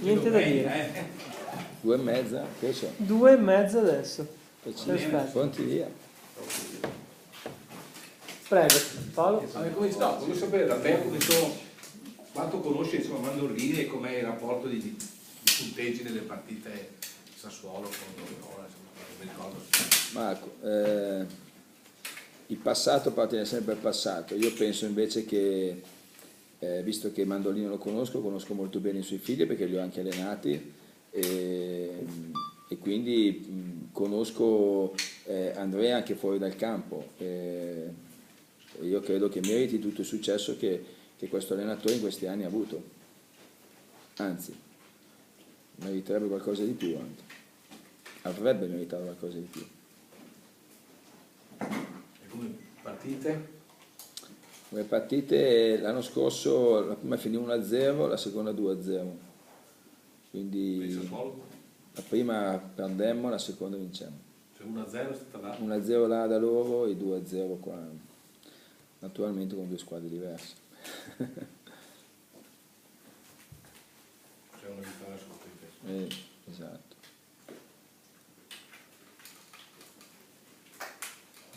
Niente da dire. 2,5, che so. 2,5 adesso. Perfetto. Pronti via. Prego, Paolo. Come sta? Voglio sapere da te quanto conosci insomma, Mandolini e com'è il rapporto di punteggi nelle partite Sassuolo contro Verona, insomma, non mi ricordo. Marco, il passato appartiene sempre al passato. Io penso invece che, visto che Mandolino lo conosco molto bene i suoi figli perché li ho anche allenati e quindi conosco Andrea anche fuori dal campo. Io credo che meriti tutto il successo che questo allenatore in questi anni ha avuto. Anzi, meriterebbe qualcosa di più anche. Avrebbe meritato qualcosa di più. E come partite? Come partite l'anno scorso la prima finì 1-0, la seconda 2-0. Quindi la prima perdemmo, la seconda vincemmo. Cioè 1-0 è stata là? 1-0 là da loro e 2-0 qua. Naturalmente con due squadre diverse. C'è una vittoria sconfitta. Esatto.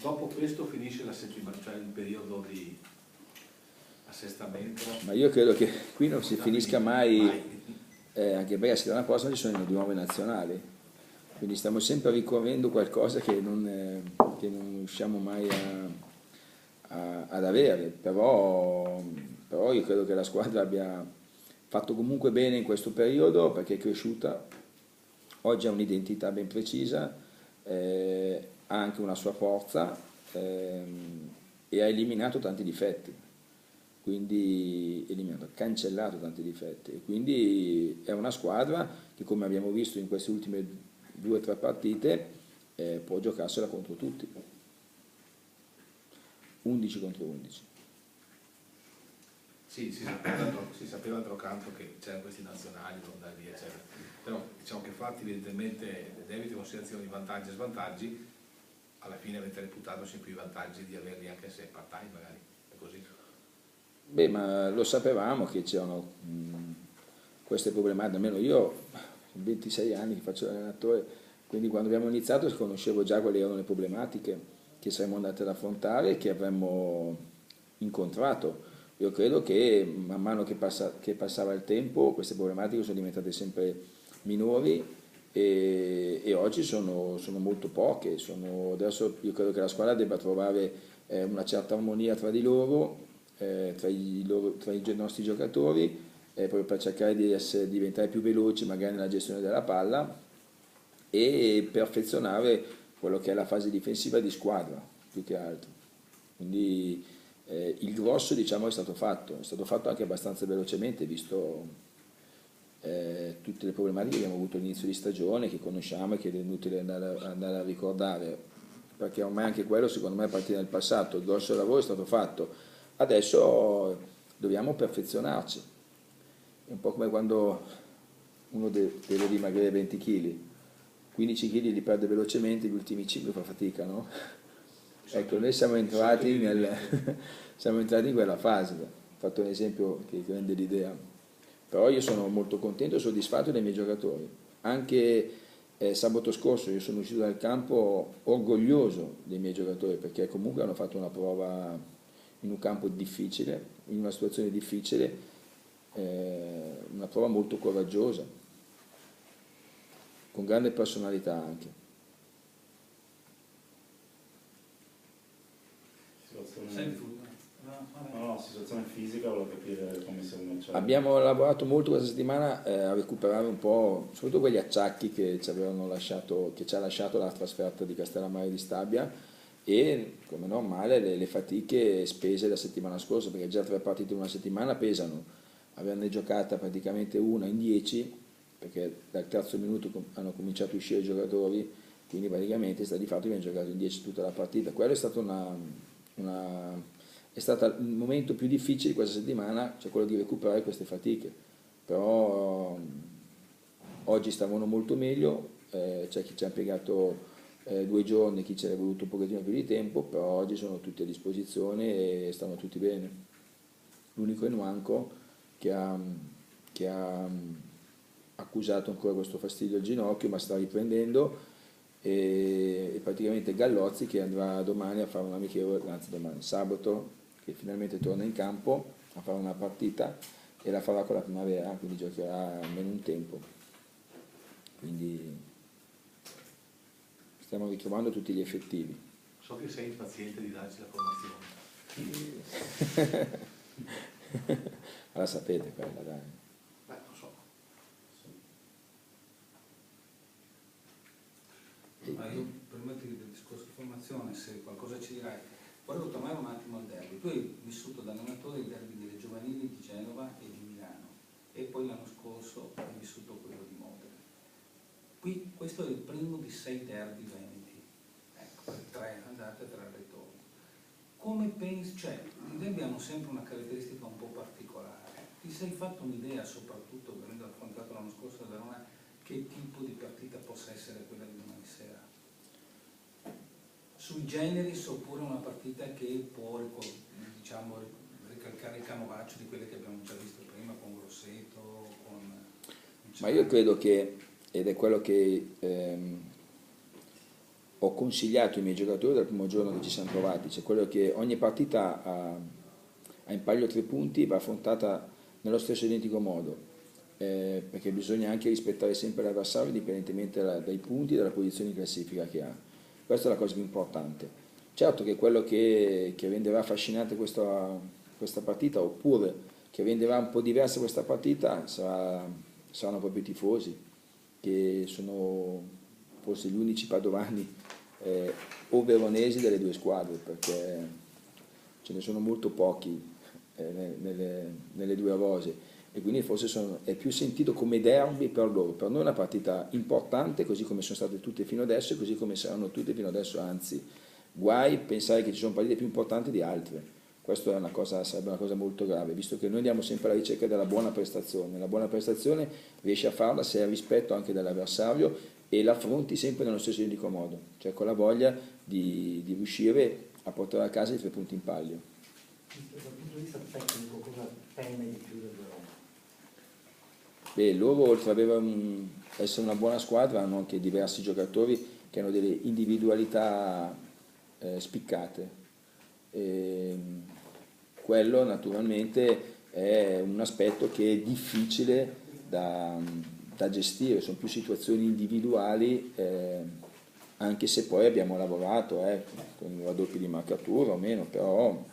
Dopo questo finisce la settimana, cioè il periodo di assestamento. Ma io credo che qui non si finisca mai, anche perché la settimana prossima ci sono le nuove nazionali, quindi stiamo sempre ricorrendo qualcosa che non riusciamo mai ad avere, però io credo che la squadra abbia fatto comunque bene in questo periodo perché è cresciuta, oggi ha un'identità ben precisa, ha anche una sua forza e ha eliminato tanti difetti, quindi ha cancellato tanti difetti, e quindi è una squadra che, come abbiamo visto in queste ultime 2 o 3 partite, può giocarsela contro tutti, 11 contro 11. Sì, si sapeva d'altro canto che c'erano questi nazionali, non da lì, eccetera. Però diciamo che fatti evidentemente debiti in considerazione di vantaggi e svantaggi, alla fine avete reputato sempre i vantaggi di averli anche se part-time magari, è così. Beh, ma lo sapevamo che c'erano queste problematiche, almeno io ho 26 anni che faccio l'allenatore, quindi quando abbiamo iniziato conoscevo già quali erano le problematiche che saremmo andati ad affrontare e che avremmo incontrato. Io credo che man mano che passava il tempo queste problematiche sono diventate sempre minori e oggi sono molto poche. Adesso io credo che la squadra debba trovare una certa armonia tra di loro, tra i nostri giocatori, proprio per cercare di diventare più veloci magari nella gestione della palla e perfezionare quello che è la fase difensiva di squadra, più che altro. Quindi il grosso, diciamo, è stato fatto anche abbastanza velocemente, visto tutte le problematiche che abbiamo avuto all'inizio di stagione, che conosciamo e che è inutile andare a ricordare, perché ormai anche quello secondo me appartiene al passato, il grosso lavoro è stato fatto, adesso dobbiamo perfezionarci, è un po' come quando uno deve dimagrire 20 kg, 15 kg li perde velocemente, gli ultimi 5 fa fatica, no? Ecco, noi siamo entrati in quella fase, ho fatto un esempio che rende l'idea, però io sono molto contento e soddisfatto dei miei giocatori, anche sabato scorso io sono uscito dal campo orgoglioso dei miei giocatori perché comunque hanno fatto una prova in un campo difficile, in una situazione difficile, una prova molto coraggiosa, con grande personalità anche. Situazione fisica, volevo capire come si è matchato. Abbiamo lavorato molto questa settimana a recuperare un po', soprattutto quegli acciacchi che ci ha lasciato la trasferta di Castellammare di Stabia e, come normale, le fatiche spese la settimana scorsa, perché già 3 partite in una settimana pesano. Averne giocata praticamente una in 10, perché dal terzo minuto hanno cominciato a uscire i giocatori, quindi praticamente sta di fatto che abbiamo giocato in 10 tutta la partita. Quello è stato è stato il momento più difficile di questa settimana, cioè quello di recuperare queste fatiche, però oggi stavano molto meglio, c'è chi ci ha impiegato 2 giorni, chi ci ha voluto un pochettino più di tempo, però oggi sono tutti a disposizione e stanno tutti bene. L'unico Enuanco che ha accusato ancora questo fastidio al ginocchio, ma sta riprendendo, e praticamente Gallozzi che andrà domani a fare un amichevole, anzi domani, sabato, che finalmente torna in campo a fare una partita e la farà con la Primavera, quindi giocherà almeno un tempo. Quindi stiamo ritrovando tutti gli effettivi. So che sei impaziente di darci la formazione. La sapete quella, dai. Beh, non so. Ma io, prima del discorso di formazione, se qualcosa ci dirai, volevo tornare un attimo al derby. Tu hai vissuto da allenatore il derby delle giovanili di Genova e di Milano, e poi l'anno scorso hai vissuto quello di Modena. Qui questo è il primo di 6 derby veneti, ecco, 3 andate e 3 ritorni. Come pensi, cioè, i derby hanno sempre una caratteristica un po' particolare. Ti sei fatto un'idea, soprattutto avendo affrontato l'anno scorso a Verona, che tipo di partita possa essere quella di domani sera? Sui generis, oppure una partita che può, diciamo, ricalcare il canovaccio di quelle che abbiamo già visto prima con Grosseto, con... Ma io credo che, ed è quello che ho consigliato ai miei giocatori dal primo giorno che ci siamo trovati, cioè quello che ogni partita a in palio 3 punti va affrontata nello stesso identico modo, perché bisogna anche rispettare sempre l'avversario indipendentemente dai punti e dalla posizione in classifica che ha. Questa è la cosa più importante. Certo che quello che renderà affascinante questa partita, oppure che renderà un po' diversa questa partita, saranno proprio i tifosi, che sono forse gli unici padovani o veronesi delle due squadre, perché ce ne sono molto pochi nelle due rose, e quindi forse è più sentito come derby per loro. Per noi è una partita importante, così come sono state tutte fino adesso e così come saranno tutte fino adesso, anzi guai pensare che ci sono partite più importanti di altre. Questo sarebbe una cosa molto grave, visto che noi andiamo sempre alla ricerca della buona prestazione. La buona prestazione riesci a farla se hai rispetto anche dell'avversario e l'affronti sempre nello stesso identico modo, cioè con la voglia di riuscire a portare a casa i 3 punti in palio. Dal punto di vista tecnico, cosa teme di più del Verona? Beh, loro oltre ad essere una buona squadra hanno anche diversi giocatori che hanno delle individualità spiccate. Quello naturalmente è un aspetto che è difficile da gestire, sono più situazioni individuali, anche se poi abbiamo lavorato con i raddoppi di marcatura o meno, però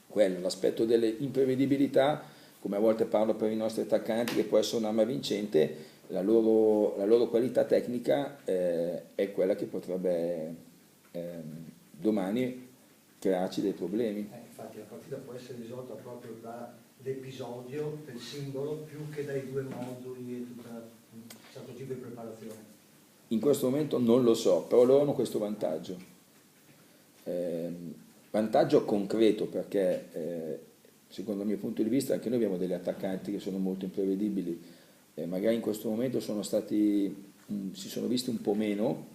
quello, l'aspetto delle imprevedibilità, come a volte parlo per i nostri attaccanti, che può essere un'arma vincente, la loro qualità tecnica è quella che potrebbe domani crearci dei problemi. Infatti la partita può essere risolta proprio dall'episodio del singolo più che dai 2 moduli e tutto un certo tipo di preparazione. In questo momento non lo so, però loro hanno questo vantaggio. Vantaggio concreto, perché secondo il mio punto di vista anche noi abbiamo degli attaccanti che sono molto imprevedibili, magari in questo momento si sono visti un po' meno,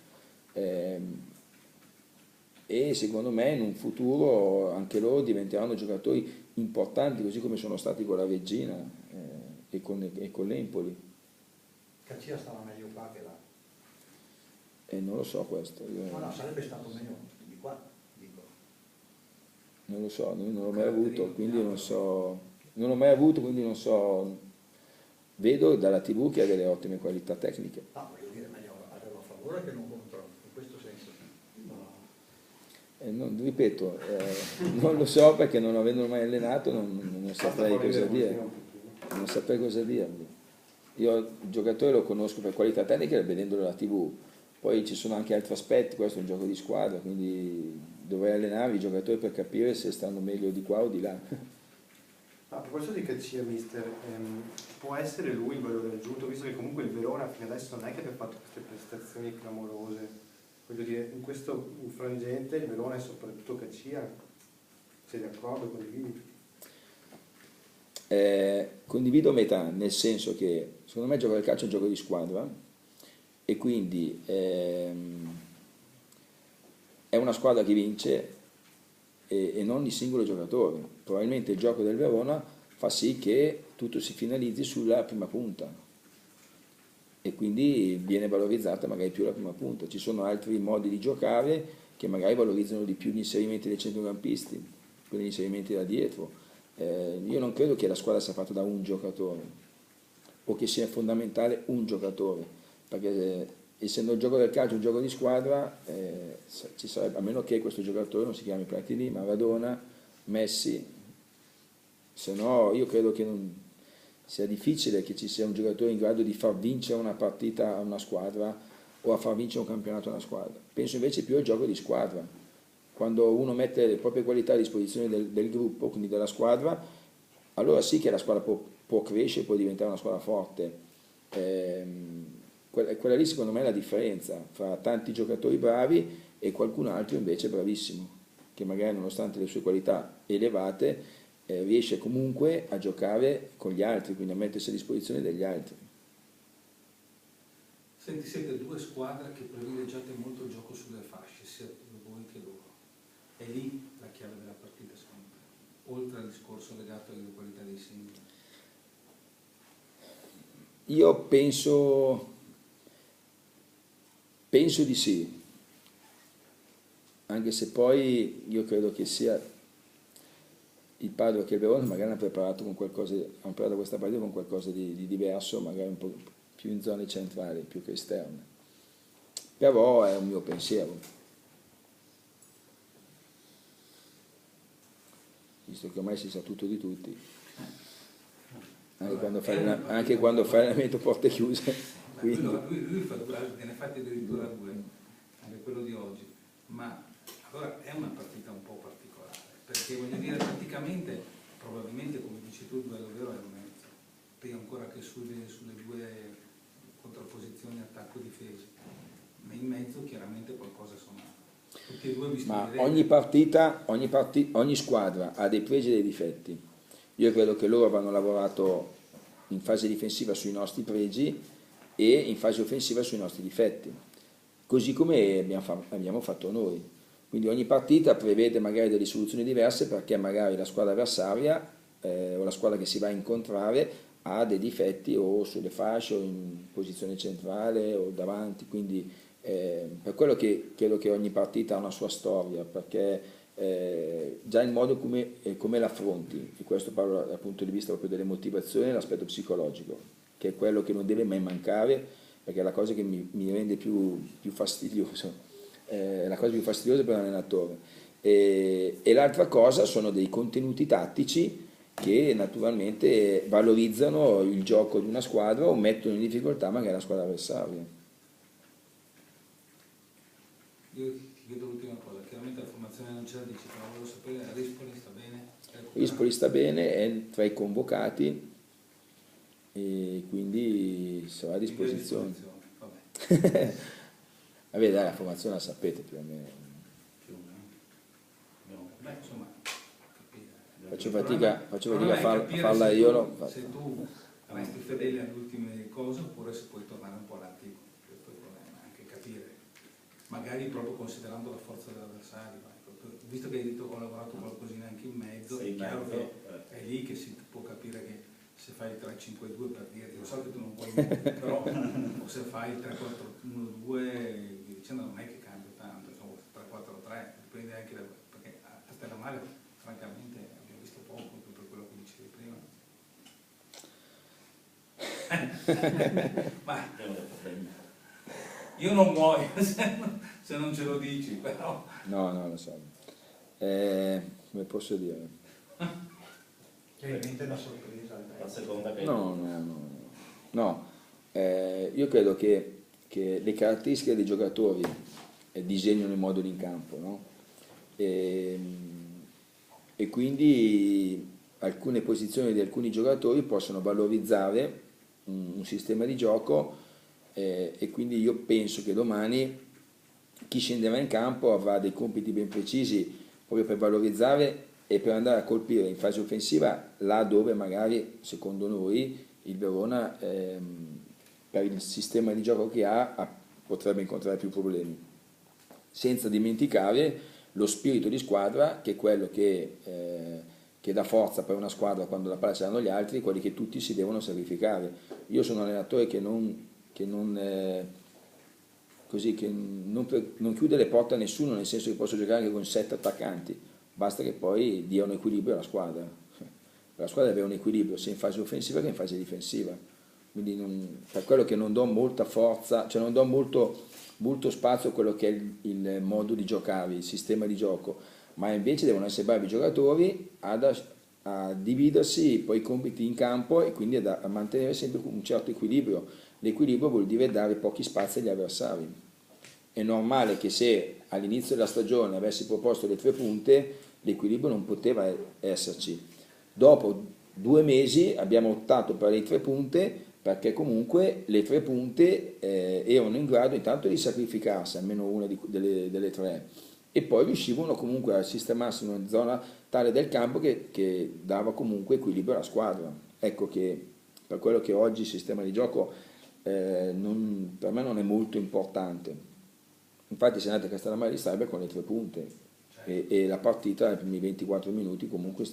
e secondo me in un futuro anche loro diventeranno giocatori importanti, così come sono stati con la Regina e con l'Empoli. Caccia stava meglio qua che là. Non lo so questo. No, sarebbe stato meglio di qua, dico. Non lo so, non l'ho mai avuto, quindi non so. Non l'ho mai avuto, quindi non so. Vedo dalla TV che ha delle ottime qualità tecniche. No, voglio dire, meglio averlo a favore che non contro, in questo senso. Ripeto, non lo so perché non avendo mai allenato non saprei cosa dire. Non saprei cosa dirvi. Io il giocatore lo conosco per qualità tecnica vedendolo alla TV, poi ci sono anche altri aspetti, questo è un gioco di squadra, quindi dovrei allenare i giocatori per capire se stanno meglio di qua o di là. A proposito di Caccia, mister, può essere lui il valore aggiunto, visto che comunque il Verona fino adesso non è che abbia fatto queste prestazioni clamorose. Voglio dire, in questo frangente il Verona e soprattutto Caccia, sei d'accordo, condividi? Condivido a metà, nel senso che secondo me giocare al calcio è un gioco di squadra e quindi è una squadra che vince e non il singolo giocatore. Probabilmente il gioco del Verona fa sì che tutto si finalizzi sulla prima punta e quindi viene valorizzata magari più la prima punta. Ci sono altri modi di giocare che magari valorizzano di più gli inserimenti dei centrocampisti, quindi gli inserimenti da dietro. Io non credo che la squadra sia fatta da un giocatore o che sia fondamentale un giocatore, perché essendo il gioco del calcio un gioco di squadra, ci sarebbe, a meno che questo giocatore non si chiami Platini, Maradona, Messi, se no io credo che sia difficile che ci sia un giocatore in grado di far vincere una partita a una squadra o a far vincere un campionato a una squadra. Penso invece più al gioco di squadra, quando uno mette le proprie qualità a disposizione del gruppo, quindi della squadra, allora sì che la squadra può crescere, può diventare una squadra forte. Quella lì secondo me è la differenza fra tanti giocatori bravi e qualcun altro invece bravissimo, che magari nonostante le sue qualità elevate riesce comunque a giocare con gli altri, quindi a mettersi a disposizione degli altri. Senti, siete due squadre che privilegiate molto il gioco sulle fasce, sia voi che loro. È lì la chiave della partita, secondo me, oltre al discorso legato alle qualità dei singoli. Io penso di sì, anche se poi io credo che sia il Padova che il Verona magari hanno preparato questa partita con qualcosa di diverso, magari un po' più in zone centrali, più che esterne. Però è un mio pensiero. Visto che ormai si sa tutto di tutti, anche quando fai l'allenamento porte chiuse. Lui fa ne ha fatti addirittura due, anche quello di oggi, ma allora è una partita un po' particolare, perché voglio dire, praticamente, probabilmente come dici tu, il duello vero è un mezzo, prima ancora che sulle due contrapposizioni attacco-difesa, ma in mezzo chiaramente qualcosa sono tutti e due visti. Ma ogni squadra ha dei pregi e dei difetti. Io credo che loro avranno lavorato in fase difensiva sui nostri pregi e in fase offensiva sui nostri difetti, così come abbiamo fatto noi. Quindi ogni partita prevede magari delle soluzioni diverse perché magari la squadra avversaria o la squadra che si va a incontrare ha dei difetti o sulle fasce o in posizione centrale o davanti, quindi per quello che credo che ogni partita ha una sua storia, perché già il modo come l'affronti, e questo parlo dal punto di vista proprio delle motivazioni e l'aspetto psicologico, che è quello che non deve mai mancare, perché è la cosa che mi rende più fastidioso, la cosa più fastidiosa per un allenatore. E l'altra cosa sono dei contenuti tattici che naturalmente valorizzano il gioco di una squadra o mettono in difficoltà magari la squadra avversaria. Io ti chiedo l'ultima cosa, chiaramente la formazione non ce la dici, però volevo sapere, Rispoli sta bene? Rispoli sta bene, è tra i convocati e quindi sarà a disposizione. Vabbè. Vabbè, dai, la formazione la sapete più o meno. Beh, insomma, Faccio fatica a capire farla se io. se tu resti fedele alle ultime cose oppure se puoi tornare un po' all'antico, questo è il problema, anche capire, magari proprio considerando la forza dell'avversario. Visto che hai detto che ho lavorato qualcosina anche in mezzo, è chiaro che è lì che si può capire che se fai il 3-5-2 per dire, lo so che tu non puoi, però o se fai il 3-4-1-2 dicendo non è che cambia tanto, insomma 3-4-3, dipende anche perché a Stella Mare francamente abbiamo visto poco per quello che dicevi prima. Ma io non muoio se non ce lo dici, però. No, lo so. Come posso dire? Chiaramente è una sorpresa. La seconda che No. Io credo che le caratteristiche dei giocatori disegnano il modo in campo, no? E quindi alcune posizioni di alcuni giocatori possono valorizzare un sistema di gioco e quindi io penso che domani chi scenderà in campo avrà dei compiti ben precisi proprio per valorizzare e per andare a colpire in fase offensiva là dove magari, secondo noi, il Verona per il sistema di gioco che ha potrebbe incontrare più problemi, senza dimenticare lo spirito di squadra che è quello che dà forza per una squadra quando la palla ce l'hanno gli altri, quelli che tutti si devono sacrificare. Io sono un allenatore che così, che non chiude le porte a nessuno, nel senso che posso giocare anche con 7 attaccanti, basta che poi dia un equilibrio alla squadra. La squadra deve avere un equilibrio sia in fase offensiva che in fase difensiva, quindi per quello che non do molta forza, cioè non do molto spazio a quello che è il modo di giocare, il sistema di gioco, ma invece devono essere bravi i giocatori a dividersi poi i compiti in campo e quindi a mantenere sempre un certo equilibrio. L'equilibrio vuol dire dare pochi spazi agli avversari. È normale che se all'inizio della stagione avessi proposto le 3 punte, l'equilibrio non poteva esserci. Dopo 2 mesi abbiamo optato per le 3 punte perché comunque le 3 punte erano in grado intanto di sacrificarsi, almeno una delle 3, e poi riuscivano comunque a sistemarsi in una zona tale del campo che dava comunque equilibrio alla squadra. Ecco che per quello che oggi il sistema di gioco per me non è molto importante. Infatti se andate a Castellammare di Stabia con le 3 punte e la partita nei primi 24 minuti comunque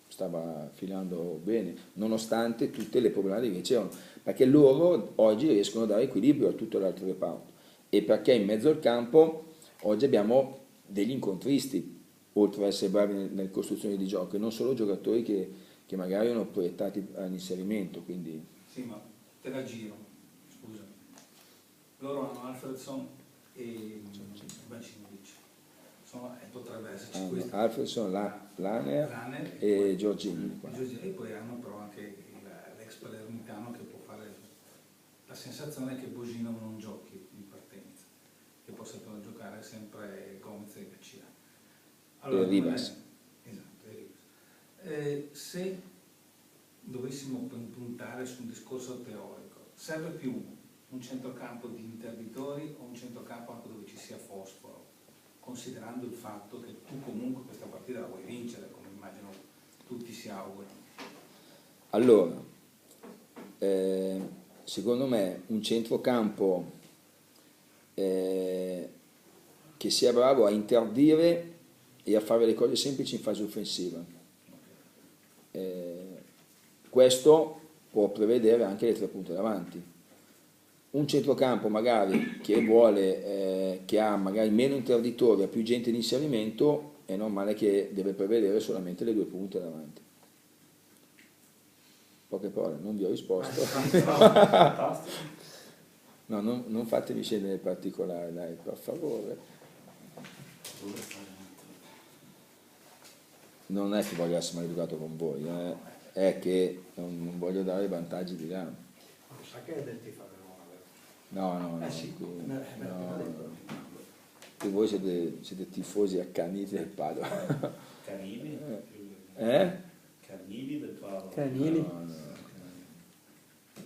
stava filando bene, nonostante tutte le problematiche che c'erano, perché loro oggi riescono a dare equilibrio a tutto l'altro reparto e perché in mezzo al campo oggi abbiamo degli incontristi, oltre ad essere bravi nelle costruzioni di gioco, e non solo giocatori che magari erano proiettati all'inserimento. Quindi Sì, ma te la giro, scusa. Loro hanno Alfredson e Bacinovic. Potrebbe esserci questo. Alfredson, Laner e Giorgini. E poi hanno però anche l'ex palermitano che può fare la sensazione che Bosino non giochi in partenza, che possa giocare sempre Gomez e Gaccia. Allora, e Rivas. Esatto, e Rivas. Se dovessimo puntare su un discorso teorico, serve più un centrocampo di interditori o un centrocampo anche dove ci sia fosforo, considerando il fatto che tu comunque questa partita la vuoi vincere, come immagino tutti si augurano? Allora, secondo me un centrocampo che sia bravo a interdire e a fare le cose semplici in fase offensiva. Questo può prevedere anche le 3 punte davanti. Un centrocampo magari che ha magari meno interditori, ha più gente in inserimento, è normale che deve prevedere solamente le 2 punte davanti. Poche parole, non vi ho risposto. No, non fatemi scendere nei particolari, dai, per favore. Non è che voglio essere maleducato con voi, è che non voglio dare i vantaggi di là. Non sa che è del tifo No. sì. Che voi siete tifosi accaniti del Padova. Canini? Canini del Padova. Canini. No.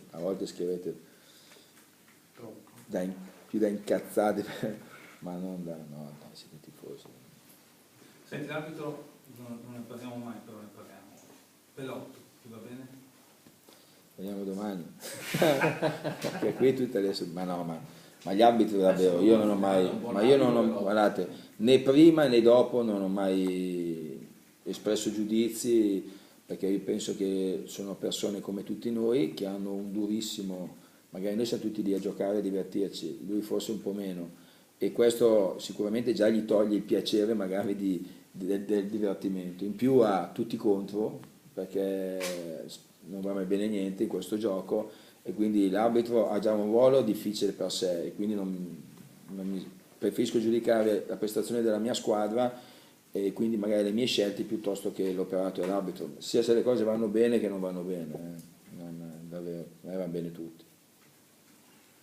A volte scrivete più da incazzati, ma non siete tifosi. Senti, l'arbitro non ne parliamo mai, però ne parliamo. Pelotto, ti va bene? Vediamo domani. Perché qui tutte le... Ma gli arbitri davvero, io non ho mai... guardate, né prima né dopo non ho mai espresso giudizi, perché io penso che sono persone come tutti noi, che hanno un durissimo... Magari noi siamo tutti lì a giocare e divertirci, lui forse un po' meno, e questo sicuramente già gli toglie il piacere magari del divertimento. In più ha tutti contro, perché non va mai bene niente in questo gioco, e quindi l'arbitro ha già un ruolo difficile per sé, e quindi preferisco giudicare la prestazione della mia squadra e quindi magari le mie scelte piuttosto che l'operato dell'arbitro, sia se le cose vanno bene che non vanno bene, davvero, a me va bene tutti.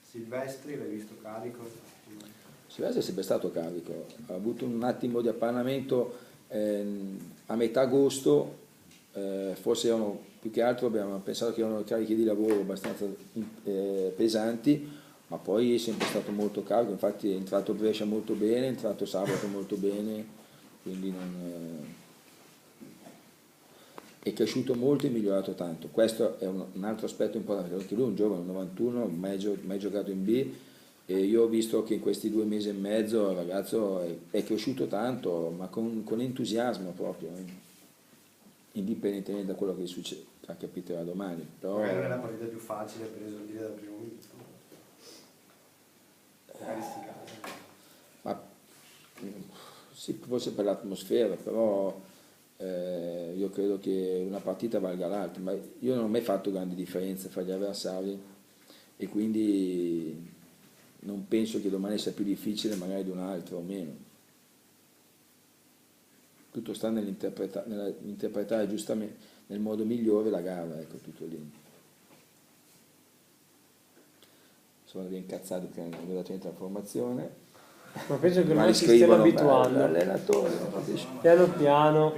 Silvestri, l'hai visto carico? Silvestri è sempre stato carico, ha avuto un attimo di appannamento a metà agosto, forse erano più che altro, abbiamo pensato che erano carichi di lavoro abbastanza pesanti, ma poi è sempre stato molto carico, infatti è entrato Brescia molto bene, è entrato sabato molto bene, quindi è cresciuto molto e migliorato tanto. Questo è un altro aspetto importante, perché lui è un giovane, 91, mai giocato in B, e io ho visto che in questi 2 mesi e mezzo il ragazzo è cresciuto tanto, ma con entusiasmo proprio, indipendentemente da quello che succede, capiterà domani. Però... Magari non è la partita più facile per esordire dal primo minuto. Sì, forse per l'atmosfera, però io credo che una partita valga l'altra, ma io non ho mai fatto grandi differenze fra gli avversari e quindi non penso che domani sia più difficile magari di un altro o meno. Tutto sta nell'interpretare giustamente, nel modo migliore la gara, ecco, tutto lì. Sono incazzato che non ho dato niente informazione. Ma penso che Ma ormai li si stiano scrivono, abituando. l'allenatore, Piano piano.